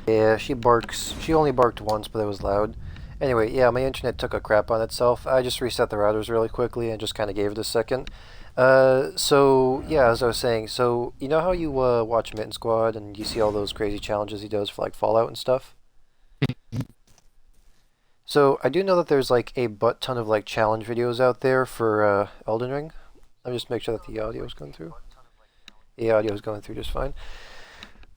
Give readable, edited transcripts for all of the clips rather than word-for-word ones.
Yeah, she barks. She only barked once, but it was loud. Anyway, yeah, my internet took a crap on itself. I just reset the routers really quickly and just kind of gave it a second. So yeah, as I was saying, so you know how you watch Mitten Squad and you see all those crazy challenges he does for like Fallout and stuff? So I do know that there's like a butt ton of like challenge videos out there for Elden Ring. Let me just make sure that the audio is going through. The audio is going through just fine.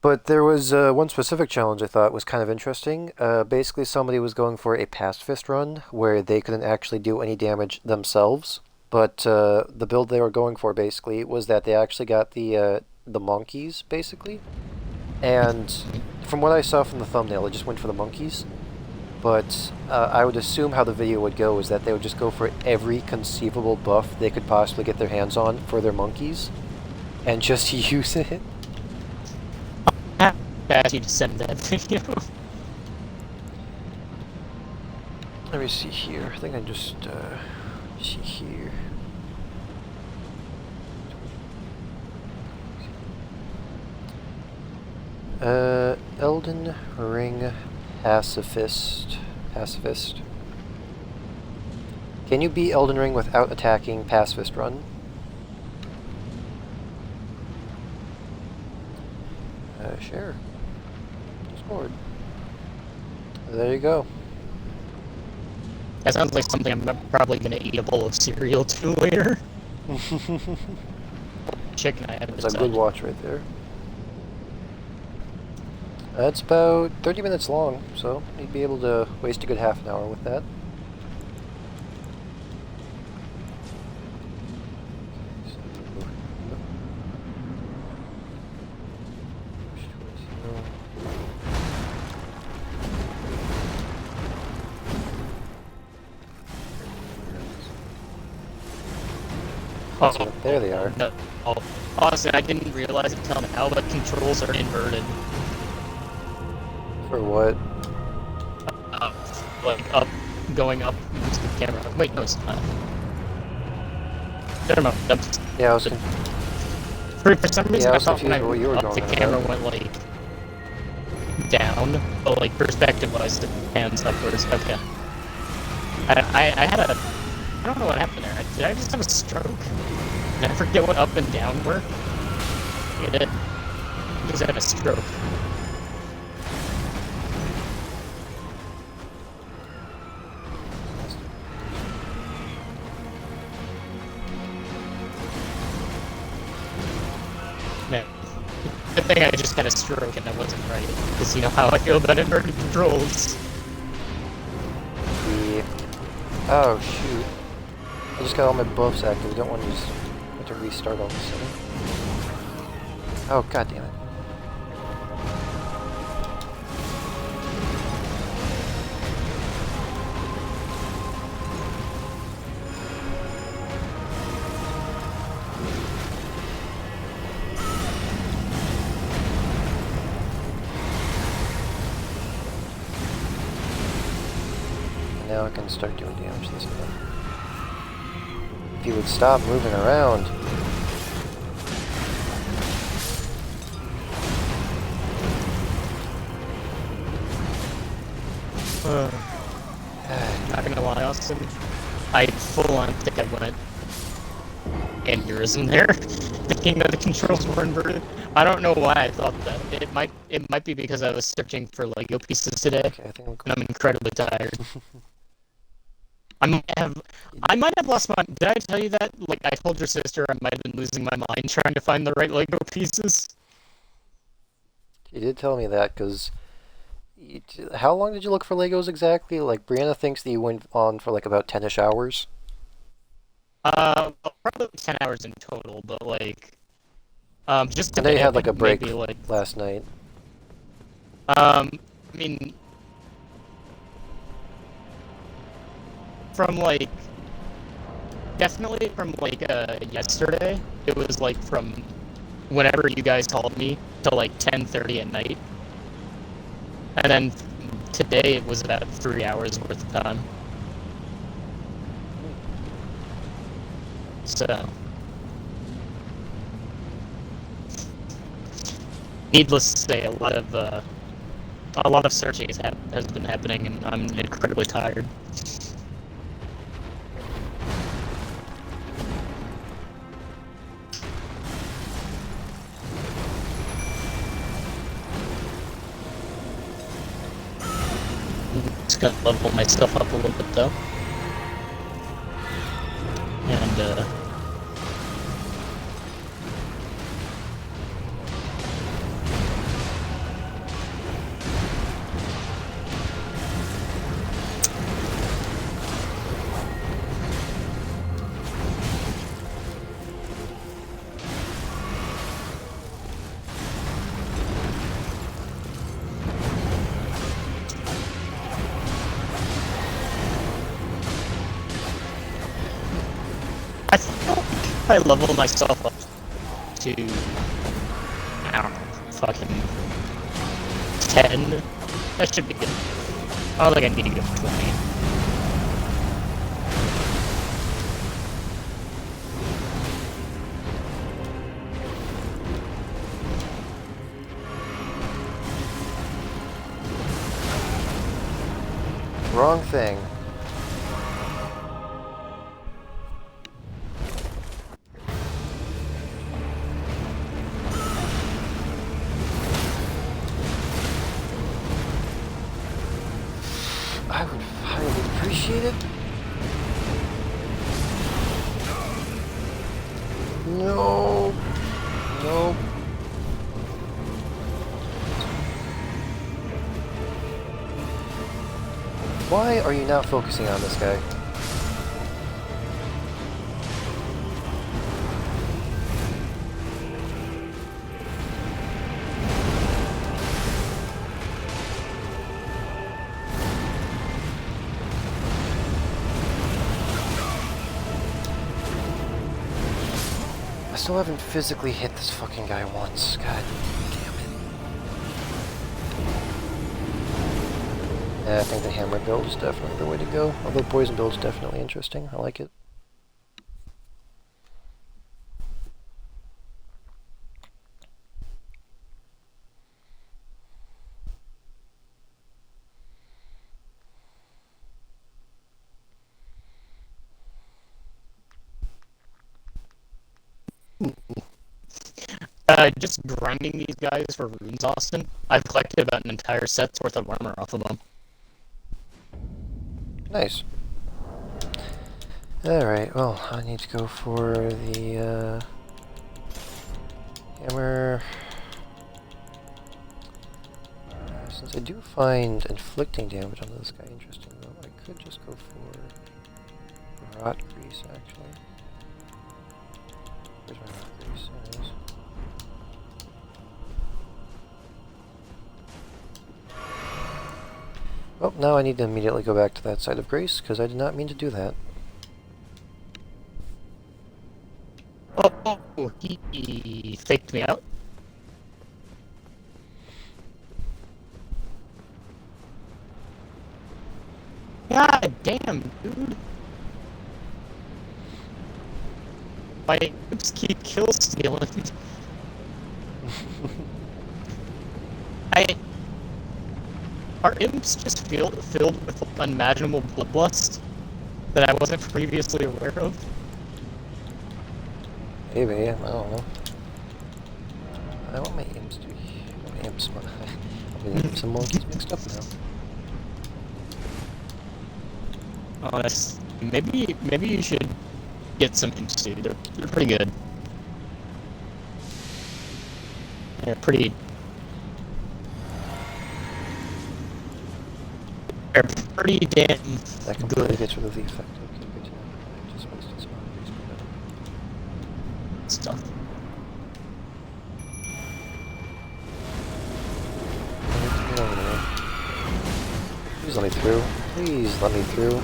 But there was one specific challenge I thought was kind of interesting. Basically, somebody was going for a pacifist run where they couldn't actually do any damage themselves. But the build they were going for basically was that they actually got the monkeys basically, and from what I saw from the thumbnail, they just went for the monkeys. But I would assume how the video would go is that they would just go for every conceivable buff they could possibly get their hands on for their monkeys, and just use it. I asked you to send that video. Let me see here. I think I just see here. Elden Ring Pacifist. Can you beat Elden Ring without attacking Pacifist Run? Sure. Discord. There you go. That sounds like something I'm probably gonna eat a bowl of cereal to later. Chicken I haven't It's a good watch right there. That's about 30 minutes long, so you'd be able to waste a good half an hour with that. Oh, there they are. No. Oh, honestly, I didn't realize until now, but controls are inverted. For what? Like up, going up, use the camera. Wait, no, it's not. Never mind. Yeah, I was. For some reason, I was I thought when I confused what you were up, the going camera about. went like down, but like perspective-wise, the hands upwards. Okay. I had a. I don't know what happened there. Did I just have a stroke? Did I forget what up and down were? I did. I just had a stroke. Man, good thing I just had a stroke and I wasn't right. Because you know how I feel about inverted controls. Yeah. Oh shoot. I just got all my buffs active. I don't want to just have to restart all of a sudden. Oh god damn it. And now I can start doing damage this way. If you would stop moving around. Not gonna lie, Austin. I full on think I went aneurysm there, thinking that the controls were inverted. I don't know why I thought that. It might be because I was searching for Lego pieces today, Okay, I think and I'm incredibly tired. I might have lost my. Did I tell you that? Like I told your sister, I might have been losing my mind trying to find the right Lego pieces. You did tell me that, because how long did you look for Legos exactly? Like, Brianna thinks that you went on for like about 10-ish hours. Well, probably 10 hours in total, but like, just I know you today, had like a break maybe like, last night. I mean, from like, definitely from like, yesterday, it was like from whenever you guys called me to like 10:30 at night. And then today it was about 3 hours worth of time. So, needless to say, a lot of a lot of searching has been happening, and I'm incredibly tired. Just gonna level myself up a little bit though, and I feel like if I level myself up to, I don't know, fucking 10, that should be good. I don't think I need to get 20. Wrong thing. I would highly appreciate it. No. Nope. Why are you not focusing on this guy? I still haven't physically hit this fucking guy once. God damn it. Yeah, I think the hammer build is definitely the way to go. Although poison build is definitely interesting. I like it. Just grinding these guys for runes, Austin. I've collected about an entire set's worth of armor off of them. Nice. Alright, well, I need to go for the hammer. Since I do find inflicting damage on this guy interesting, though, I could just go for rot grease, actually. Where's my rot grease? There it is. Well, now I need to immediately go back to that side of grace, because I did not mean to do that. Oh, he faked me out. God damn, dude. My oops keep kill stealing. Are imps just filled with unimaginable bloodlust that I wasn't previously aware of? Maybe, I don't know. I want my imps to... My imps... I'm gonna get some monkeys mixed up now. Honest, maybe you should get some imps, dude. They're pretty good. They're pretty... They're pretty damn That completely good gets rid of the effect. Okay, good to know. I just wasted some monkeys for stuff. that. Get over there. Please let me through. Please let me through.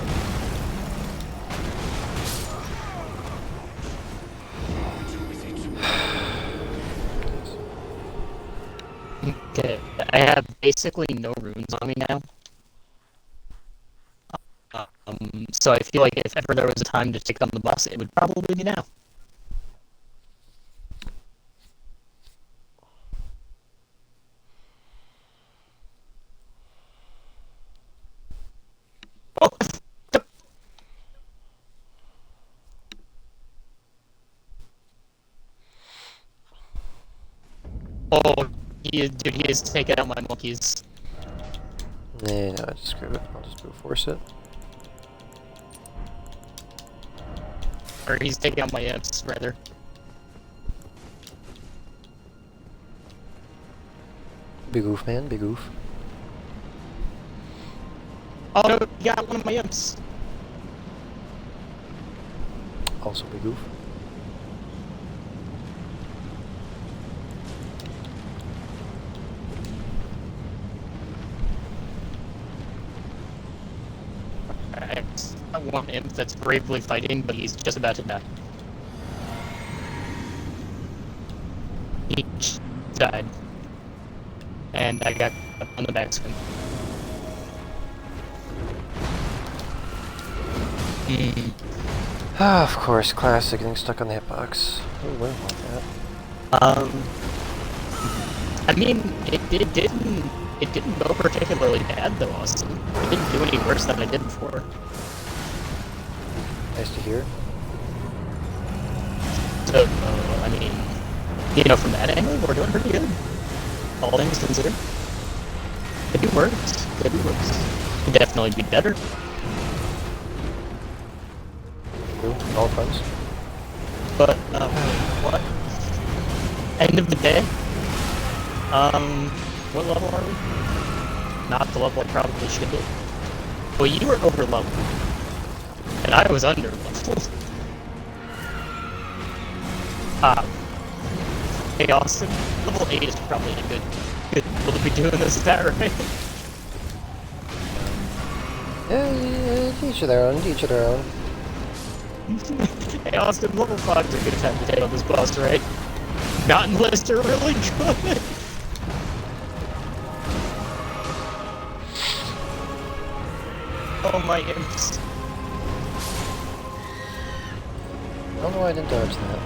Okay, I have basically no runes on me now. So I feel like if ever there was a time to take on the boss, it would probably be now. He is taking out my monkeys. Nah, no, screw it. I'll just brute force it. Or he's taking out my imps, rather. Big oof, man. Big oof. Oh no, he got one of my imps. Also big oof. I have one imp that's bravely fighting, but he's just about to die. He died. And I got on the back swing. Ah, of course, classic, getting stuck on the hitbox. Oh, wouldn't want that. I mean, it didn't go particularly bad though, Austin. It didn't do any worse than I did before. Nice to hear. So, I mean, you know, from that angle, we're doing pretty good. All things considered. Could be worse. Could be worse. Could definitely be better. True, all friends. But, what? End of the day? What level are we? Not the level I probably should be. Well, you were over leveled. And I was under leveled. Hey Austin, level 8 is probably a good level to be doing this, is that right? Yeah, each of their own, each of their own. Hey Austin, level 5 is a good time to take on this boss, right? Not unless they're really good. Oh my imps. I don't know why I didn't dodge that.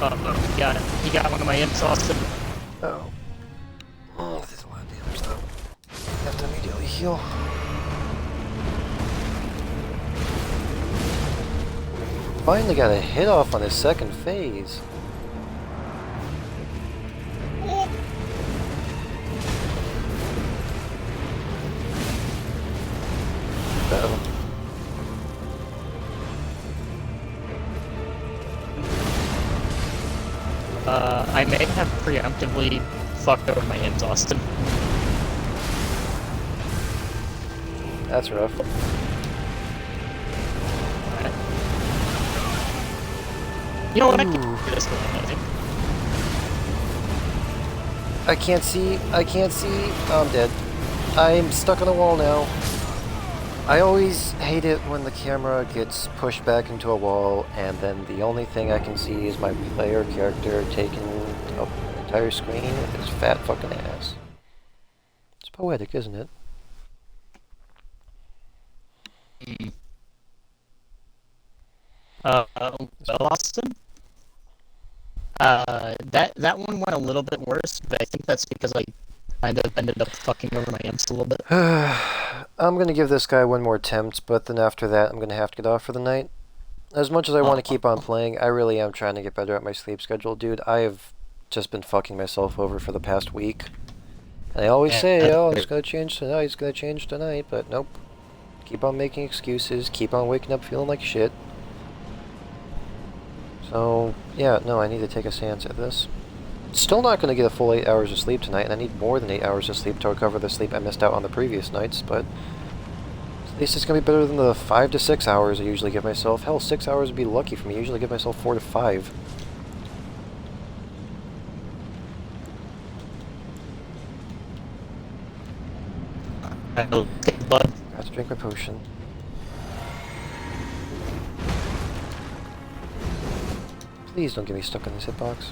Oh, he got it. He got one of my imps, Austin. Oh. Oh, that is a lot of damage though. I have to immediately heal. Finally got a hit off on his second phase. Uh-oh. I may have preemptively fucked over my imps, Austin. That's rough. Alright. You know what, I can Ooh. do this one, I think. I can't see. I can't see. Oh, I'm dead. I'm stuck on a wall now. I always hate it when the camera gets pushed back into a wall and then the only thing I can see is my player character taking up an entire screen with his fat fucking ass. It's poetic, isn't it? Well, Austin? That one went a little bit worse, but I think that's because I kind of ended up fucking over my imps a little bit. I'm gonna give this guy one more attempt, but then after that I'm gonna have to get off for the night. As much as I want to keep on playing, I really am trying to get better at my sleep schedule, dude. I have just been fucking myself over for the past week. And I always say, oh, it's gonna change tonight, it's gonna change tonight, but nope. Keep on making excuses, keep on waking up feeling like shit. So, yeah, no, I need to take a stance at this. Still not going to get a full 8 hours of sleep tonight, and I need more than 8 hours of sleep to recover the sleep I missed out on the previous nights, but at least it's going to be better than the 5 to 6 hours I usually give myself. Hell, 6 hours would be lucky for me. I usually give myself 4 to 5. I'll take the blood. I have to drink my potion. Please don't get me stuck in this hitbox.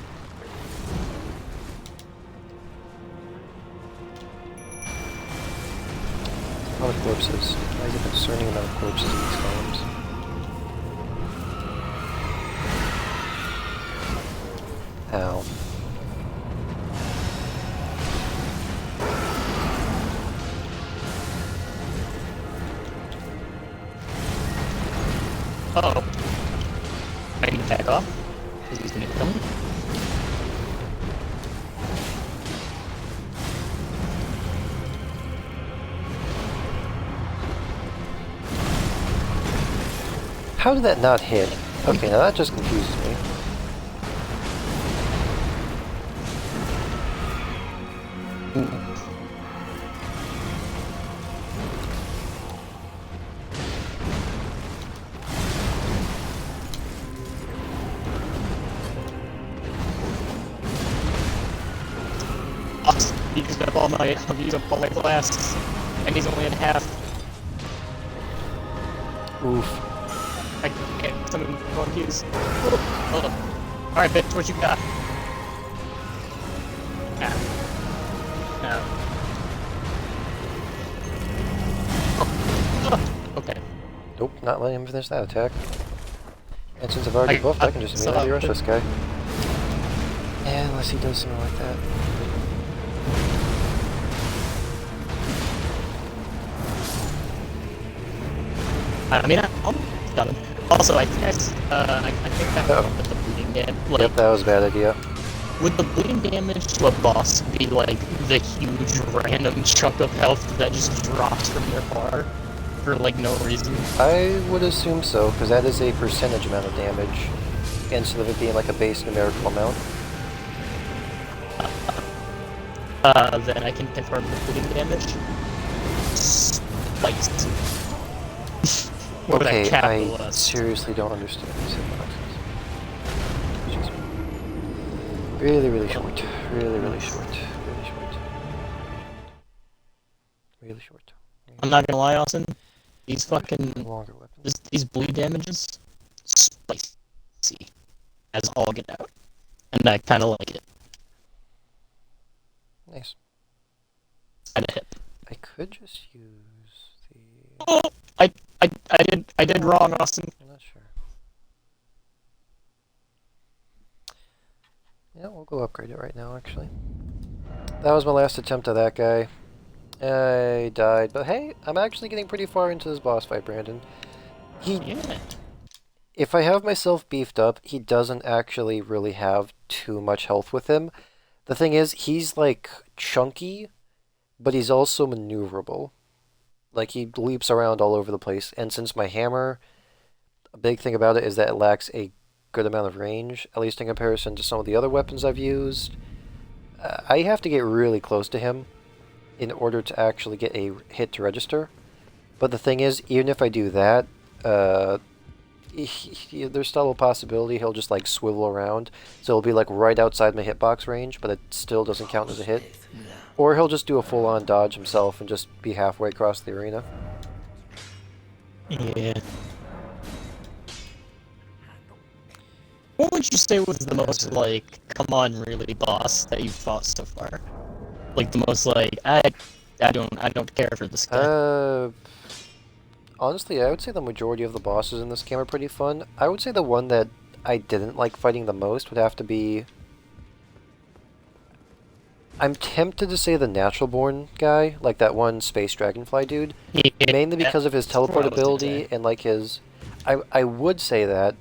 A lot of corpses. Why is it concerning amount of corpses in these columns? Ow. Uh-oh. I need to back off, because he's gonna kill me. How did that not hit? Okay, now that just confuses me. Awesome. He used up all my, I've used up all my glass, and he's only at half. Oof. I can't summon more keys. Hold on. Alright, bitch, what you got? Ah. No. Oh. Okay. Nope, not letting him finish that attack. And since I've already buffed, I can just immediately rush this guy. Yeah, unless he does something like that. I mean, I'm done. Also, I think I think that with the bleeding damage, like, Yep, that was a bad idea. would the bleeding damage to a boss be like the huge random chunk of health that just drops from their bar for like no reason? I would assume so, because that is a percentage amount of damage, instead of it being like a base numerical amount. Then I can confirm the bleeding damage. Spikes. Okay, I seriously don't understand these hitboxes. Just really, really short. Really, really short. Really short. Really short. I'm not gonna lie, Austin. These fucking Longer weapons. these bleed damages, spicy as all get out, and I kind of like it. Nice. Kind of hip. I could just use the... Oh, I did wrong, Austin. I'm not sure. Yeah, we'll go upgrade it right now, actually. That was my last attempt at that guy. I died, but hey, I'm actually getting pretty far into this boss fight, Brandon. Yeah. If I have myself beefed up, he doesn't actually really have too much health with him. The thing is, he's like chunky, but he's also maneuverable. Like, he leaps around all over the place, and since my hammer, a big thing about it is that it lacks a good amount of range, at least in comparison to some of the other weapons I've used. I have to get really close to him in order to actually get a hit to register. But the thing is, even if I do that, there's still a possibility he'll just like swivel around, so it'll be like right outside my hitbox range, but it still doesn't count as a hit. Or he'll just do a full-on dodge himself and just be halfway across the arena. Yeah. What would you say was the most, like, come on really boss that you've fought so far? Like, the most, like, I don't care for this guy. Honestly, I would say the majority of the bosses in this game are pretty fun. I would say the one that I didn't like fighting the most would have to be... I'm tempted to say the Natural Born guy, like that one Space Dragonfly dude. Yeah, Mainly because of his teleport what I was gonna ability say. and like his... I would say that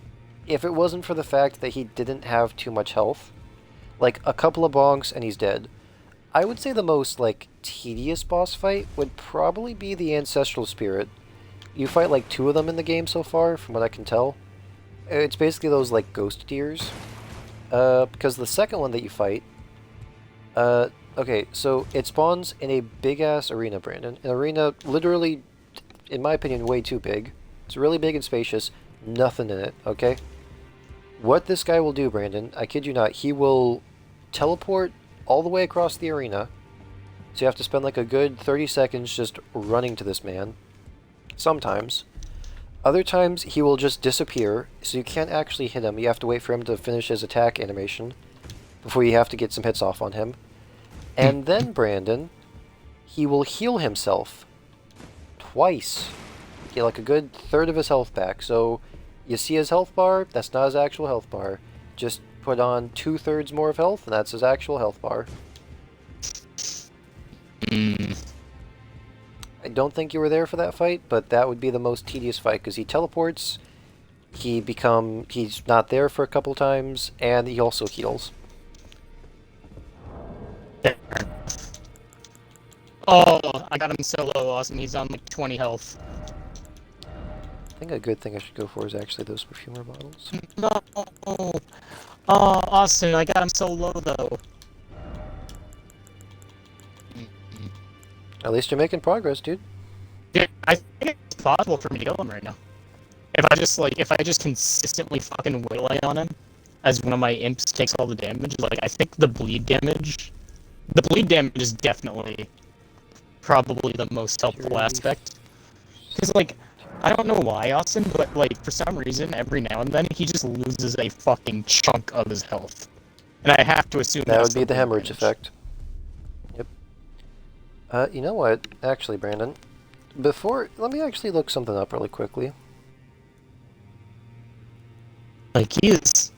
if it wasn't for the fact that he didn't have too much health, like a couple of bonks and he's dead. I would say the most like tedious boss fight would probably be the Ancestral Spirit. You fight like 2 of them in the game so far, from what I can tell. It's basically those like ghost deers. Because the second one that you fight... okay, so it spawns in a big-ass arena, Brandon. An arena literally, in my opinion, way too big. It's really big and spacious. Nothing in it, okay? What this guy will do, Brandon, I kid you not, he will teleport all the way across the arena. So you have to spend like a good 30 seconds just running to this man. Sometimes. Other times, he will just disappear, so you can't actually hit him. You have to wait for him to finish his attack animation before you have to get some hits off on him. And then, Brandon, he will heal himself twice. Get like a good third of his health back. So you see his health bar? That's not his actual health bar. Just put on 2/3 more of health, and that's his actual health bar. Mm. I don't think you were there for that fight, but that would be the most tedious fight because he teleports, he's not there for a couple times, and he also heals. Oh, I got him so low, Austin. He's on like 20 health. I think a good thing I should go for is actually those perfumer bottles. No. Oh, Austin, I got him so low though. At least you're making progress, dude. Dude, I think it's possible for me to kill him right now. If I just consistently fucking waylay on him, as one of my imps takes all the damage, like I think the bleed damage is definitely probably the most helpful aspect. Because like, I don't know why, Austin, but like for some reason, every now and then he just loses a fucking chunk of his health, and I have to assume That that's would be the hemorrhage damage. effect. Yep. You know what? Actually, Brandon, let me actually look something up really quickly. Like he's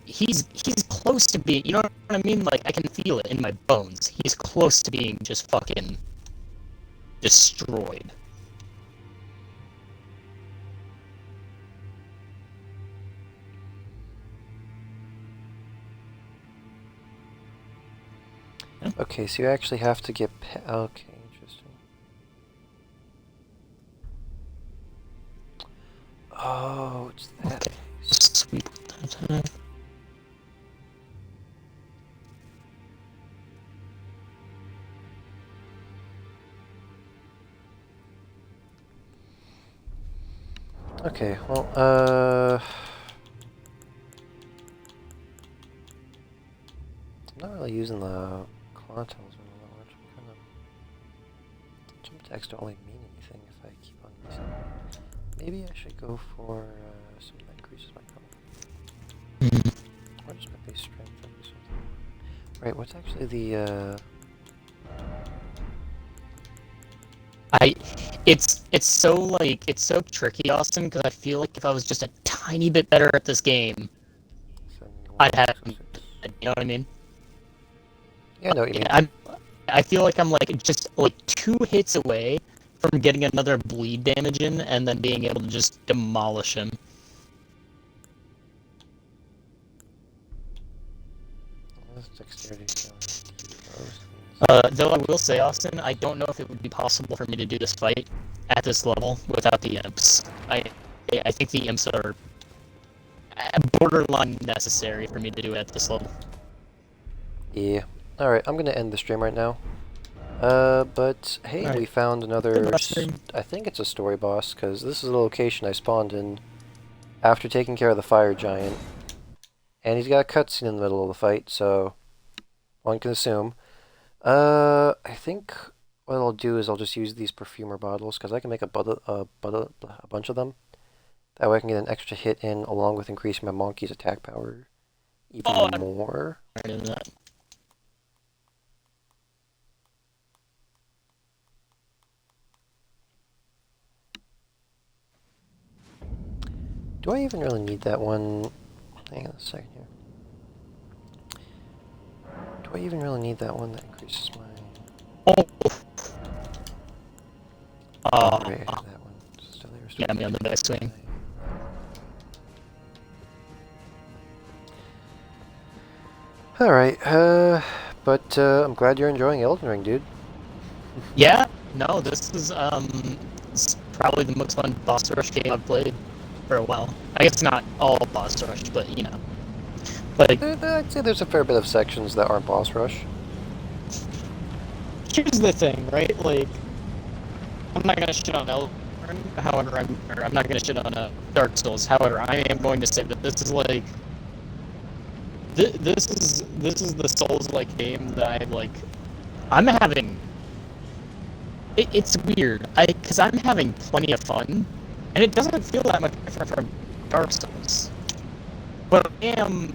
close to being, you know what I mean? Like I can feel it in my bones. He's close to being just fucking destroyed. Okay, so you actually have to get... Okay, interesting. Oh, it's that. Okay. Sweet. Okay, well, I'm not really using the claw talisman all that much. I'm kind of... Jump attacks don't really mean anything if I keep on using them. Maybe I should go for something that increases my health. Or just my base strength or something. Right, what's actually the, It's so tricky, Austin, because I feel like if I was just a tiny bit better at this game, I'd have, you know what I mean? Yeah, I know what you mean. I feel like I'm like just like 2 hits away from getting another bleed damage in and then being able to just demolish him. Dexterity. Though I will say, Austin, I don't know if it would be possible for me to do this fight at this level without the imps. I think the imps are borderline necessary for me to do it at this level. Yeah. Alright, I'm gonna end the stream right now. But hey, Right. we found another... Stream. I think it's a story boss, because this is the location I spawned in after taking care of the fire giant. And he's got a cutscene in the middle of the fight, so one can assume. I think what I'll do is I'll just use these perfumer bottles, because I can make a bunch of them. That way I can get an extra hit in, along with increasing my monkey's attack power even more. That. Do I even really need that one? Hang on a second here. Do I even really need that one that increases my... Oh. Right, that one. Still there, Yeah, I'm on the back swing. Alright, but I'm glad you're enjoying Elden Ring, dude. Yeah, no, this is it's probably the most fun boss rush game I've played for a while. I guess not all boss rush, but you know, like I'd say there's a fair bit of sections that aren't boss rush. here's the thing, right? Like, I'm not gonna shit on Elden, however, I'm not gonna shit on Dark Souls. However, I am going to say that this is like this is the Souls-like game that I'm having. It's weird, because I'm having plenty of fun, and it doesn't feel that much different from Dark Souls. But I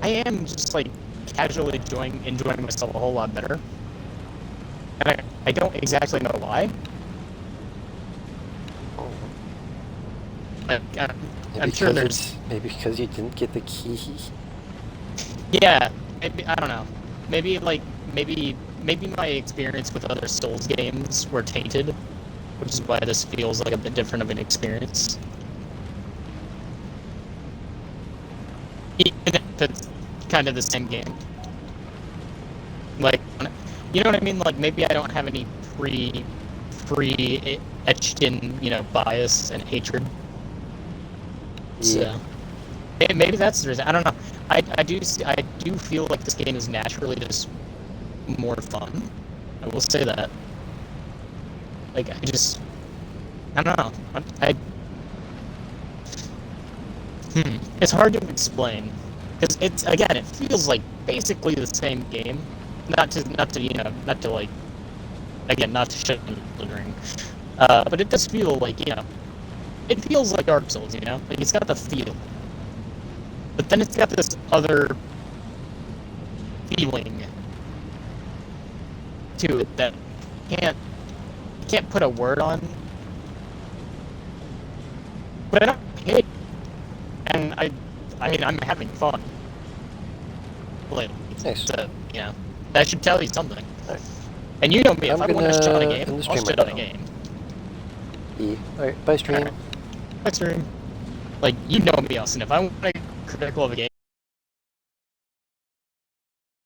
am just like casually enjoying myself a whole lot better, and I don't exactly know why. But I'm sure there's maybe because you didn't get the key. Yeah, maybe, I don't know. Maybe like maybe my experience with other Souls games were tainted, which is why this feels like a bit different of an experience. Even if it's kind of the same game. Like, you know what I mean? Like maybe I don't have any pre etched in, bias and hatred. Yeah. So maybe that's the reason. I don't know. I do feel like this game is naturally just more fun. I will say that. Like I don't know. It's hard to explain because it feels like basically the same game. Not to like again not to shit on the ring. But it does feel like it feels like Dark Souls. Like it's got the feel, but then it's got this other feeling to it that can't can't put a word on. But I don't hate it. And I mean, I'm having fun. Like, Nice. that should tell you something. Alright. And you know me, if I'm I want to shit on a gonna game, end the I'll stream shit right on a now. game. Yeah. Alright, bye stream. Alright. Bye, stream. Like, you know me, Austin. If I want to critical of a game,